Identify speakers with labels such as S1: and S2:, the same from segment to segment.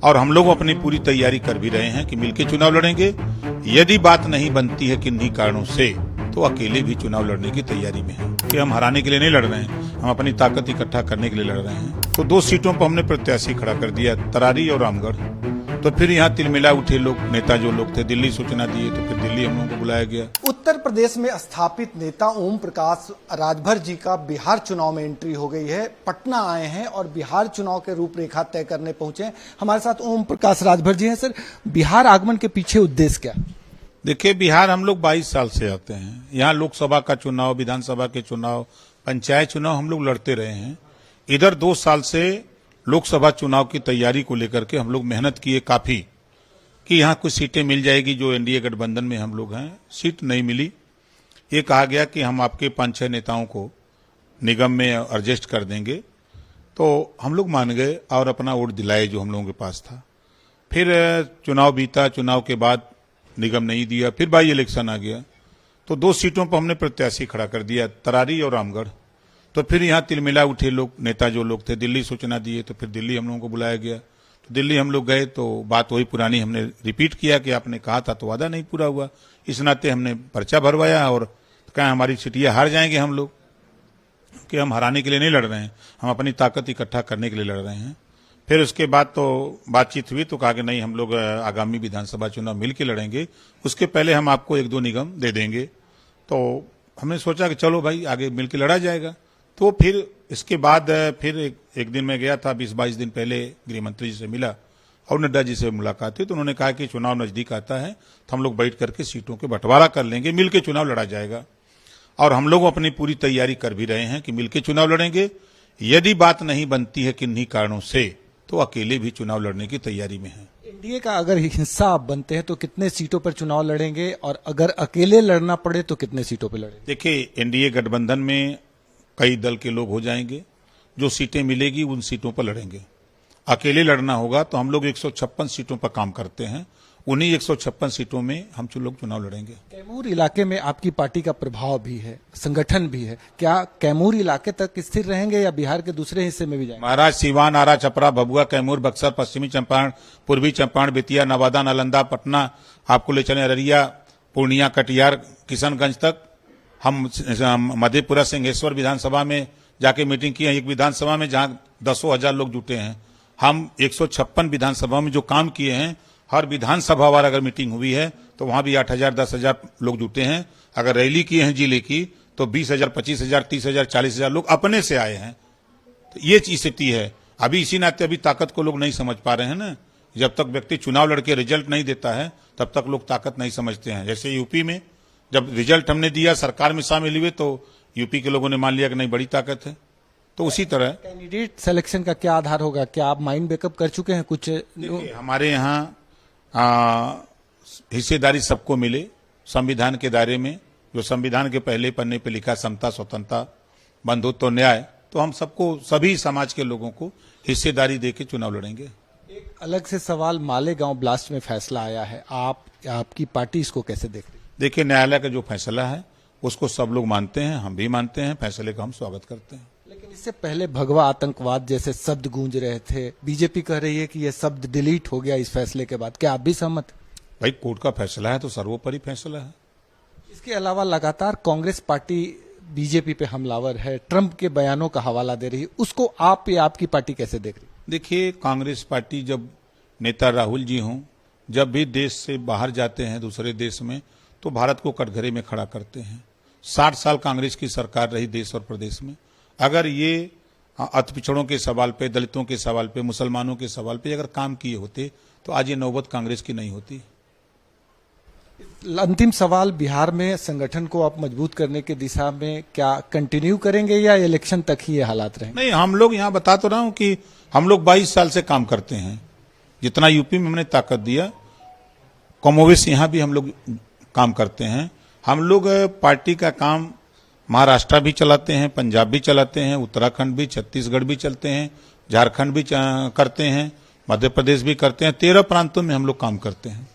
S1: और हम लोग अपनी पूरी तैयारी कर भी रहे हैं कि मिलकर चुनाव लड़ेंगे। यदि बात नहीं बनती है किन्हीं कारणों से तो अकेले भी चुनाव लड़ने की तैयारी में हैं कि हम हराने के लिए नहीं लड़ रहे हैं, हम अपनी ताकत इकट्ठा करने के लिए लड़ रहे हैं। तो 2 सीटों पर हमने प्रत्याशी खड़ा कर दिया, तरारी और रामगढ़। तो फिर यहाँ तिलमिला उठे लोग, नेता जो लोग थे, दिल्ली सूचना दिए, तो फिर दिल्ली हम लोगों को बुलाया गया।
S2: उत्तर प्रदेश में स्थापित नेता ओम प्रकाश राजभर जी का बिहार चुनाव में एंट्री हो गई है। पटना आए हैं और बिहार चुनाव के रूपरेखा तय करने पहुंचे हैं। हमारे साथ ओम प्रकाश राजभर जी हैं। सर, बिहार आगमन के पीछे उद्देश्य क्या?
S1: देखिए, बिहार हम लोग 22 साल से आते हैं। यहाँ लोकसभा का चुनाव, विधानसभा के चुनाव, पंचायत चुनाव हम लोग लड़ते रहे हैं। इधर 2 साल से लोकसभा चुनाव की तैयारी को लेकर के हम लोग मेहनत किए काफी कि यहाँ कुछ सीटें मिल जाएगी जो एनडीए गठबंधन में हम लोग हैं। सीट नहीं मिली। ये कहा गया कि हम आपके 5-6 नेताओं को निगम में एडजस्ट कर देंगे। तो हम लोग मान गए और अपना वोट दिलाए जो हम लोगों के पास था। फिर चुनाव बीता, चुनाव के बाद निगम नहीं दिया, फिर बाई इलेक्शन आ गया। तो 2 सीटों पर हमने प्रत्याशी खड़ा कर दिया, तरारी और रामगढ़। तो फिर यहाँ तिलमिला उठे लोग, नेता जो लोग थे, दिल्ली सूचना दिए, तो फिर दिल्ली हम लोगों को बुलाया गया। तो दिल्ली हम लोग गए तो बात वही पुरानी हमने रिपीट किया कि आपने कहा था तो वादा नहीं पूरा हुआ। इस नाते हमने पर्चा भरवाया और कहा हमारी सीटियां हार जाएंगे हम लोग, कि हम हराने के लिए नहीं लड़ रहे हैं, हम अपनी ताकत इकट्ठा करने के लिए लड़ रहे हैं। फिर उसके बाद तो बातचीत हुई तो कहा कि नहीं, हम लोग आगामी विधानसभा चुनाव मिल के लड़ेंगे, उसके पहले हम आपको 1-2 निगम दे देंगे। तो हमने सोचा कि चलो भाई आगे मिल के लड़ा जाएगा। तो फिर इसके बाद फिर एक दिन में गया था, 20-22 दिन पहले गृह मंत्री जी से मिला और नड्डा जी से मुलाकात हुई। तो उन्होंने कहा कि चुनाव नजदीक आता है तो हम लोग बैठ करके सीटों के बंटवारा कर लेंगे, मिल के चुनाव लड़ा जाएगा। और हम लोग अपनी पूरी तैयारी कर भी रहे हैं कि मिल के चुनाव लड़ेंगे। यदि बात नहीं बनती है किन्हीं कारणों से तो अकेले भी चुनाव लड़ने की तैयारी में है।
S2: एनडीए का अगर हिस्सा आप बनते हैं तो कितने सीटों पर चुनाव लड़ेंगे, और अगर अकेले लड़ना पड़े तो कितने सीटों पर लड़ेंगे?
S1: देखिए, एनडीए गठबंधन में कई दल के लोग हो जाएंगे, जो सीटें मिलेगी उन सीटों पर लड़ेंगे। अकेले लड़ना होगा तो हम लोग 156 सीटों पर काम करते हैं, उन्हीं 156 सीटों में हम लोग चुनाव लड़ेंगे।
S2: कैमूर इलाके में आपकी पार्टी का प्रभाव भी है, संगठन भी है। क्या कैमूर इलाके तक स्थिर रहेंगे या बिहार के दूसरे हिस्से में भी जाएंगे?
S1: महाराज, सीवान, आरा, छपरा, भभुआ, कैमूर, बक्सर, पश्चिमी चंपारण, पूर्वी चंपारण, बेतिया, नवादा, नालंदा, पटना, आपको ले चले अररिया, पूर्णिया, कटिहार, किशनगंज तक। हम मधेपुरा सिंहेश्वर विधानसभा में जाके मीटिंग की है, एक विधानसभा में जहां 10,000 लोग जुटे हैं। हम 156 विधानसभा में जो काम किए हैं, हर विधानसभा वार अगर मीटिंग हुई है तो वहां भी 8,000, 10,000 लोग जुटे हैं। अगर रैली की है जिले की तो 20,000, 25,000, 30,000, 40,000 लोग अपने से आए हैं। तो ये स्थिति है। अभी इसी नाते अभी ताकत को लोग नहीं समझ पा रहे हैं ना। जब तक व्यक्ति चुनाव लड़के रिजल्ट नहीं देता है तब तक लोग ताकत नहीं समझते हैं। जैसे यूपी में जब रिजल्ट हमने दिया, सरकार में शामिल हुए, तो यूपी के लोगों ने मान लिया कि नहीं, बड़ी ताकत है। तो उसी तरह
S2: कैंडिडेट सिलेक्शन का क्या आधार होगा? क्या आप माइंड बैकअप कर चुके हैं कुछ?
S1: हमारे यहाँ हिस्सेदारी सबको मिले संविधान के दायरे में, जो संविधान के पहले पन्ने पे लिखा समता, स्वतंत्रता, बंधुत्व, न्याय, तो हम सबको, सभी समाज के लोगों को हिस्सेदारी देके चुनाव लड़ेंगे।
S2: एक अलग से सवाल, मालेगांव ब्लास्ट में फैसला आया है, आपकी पार्टी इसको कैसे देख रही है?
S1: देखिए, न्यायालय का जो फैसला है उसको सब लोग मानते हैं, हम भी मानते हैं, फैसले का हम स्वागत करते हैं।
S2: लेकिन इससे पहले भगवा आतंकवाद जैसे शब्द गूंज रहे थे। बीजेपी कह रही है कि यह शब्द डिलीट हो गया इस फैसले के बाद। क्या आप भी सहमत?
S1: भाई, कोर्ट का फैसला है तो सर्वोपरि फैसला है।
S2: इसके अलावा लगातार कांग्रेस पार्टी बीजेपी पे हमलावर है, ट्रंप के बयानों का हवाला दे रही है, उसको आप या आपकी पार्टी कैसे देख रही?
S1: देखिए, कांग्रेस पार्टी, जब नेता राहुल जी हों, जब भी देश से बाहर जाते हैं दूसरे देश में, तो भारत को कटघरे में खड़ा करते हैं। 60 साल कांग्रेस की सरकार रही देश और प्रदेश में। अगर ये अल्पपिछड़ों के सवाल पे, दलितों के सवाल पे, मुसलमानों के सवाल पे अगर काम किए होते तो आज ये नौबत कांग्रेस की नहीं होती।
S2: अंतिम सवाल, बिहार में संगठन को आप मजबूत करने की दिशा में क्या कंटिन्यू करेंगे या इलेक्शन तक ही ये हालात रहेंगे?
S1: नहीं, हम लोग यहाँ बता तो रहा हूं कि हम लोग 22 साल से काम करते हैं। जितना यूपी में हमने ताकत दिया, कमोवेश यहाँ भी हम लोग काम करते हैं। हम लोग पार्टी का काम महाराष्ट्र भी चलाते हैं, पंजाब भी चलाते हैं, उत्तराखंड भी, छत्तीसगढ़ भी चलते हैं, झारखंड भी करते हैं, मध्य प्रदेश भी करते हैं। 13 प्रांतों में हम लोग काम करते हैं।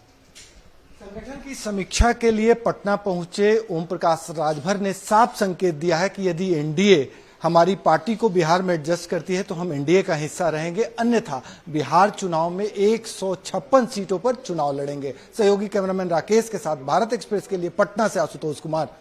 S2: संगठन की समीक्षा के लिए पटना पहुंचे ओम प्रकाश राजभर ने साफ संकेत दिया है कि यदि एनडीए हमारी पार्टी को बिहार में एडजस्ट करती है तो हम एनडीए का हिस्सा रहेंगे, अन्यथा बिहार चुनाव में 156 सीटों पर चुनाव लड़ेंगे। सहयोगी कैमरामैन राकेश के साथ भारत एक्सप्रेस के लिए पटना से आशुतोष कुमार।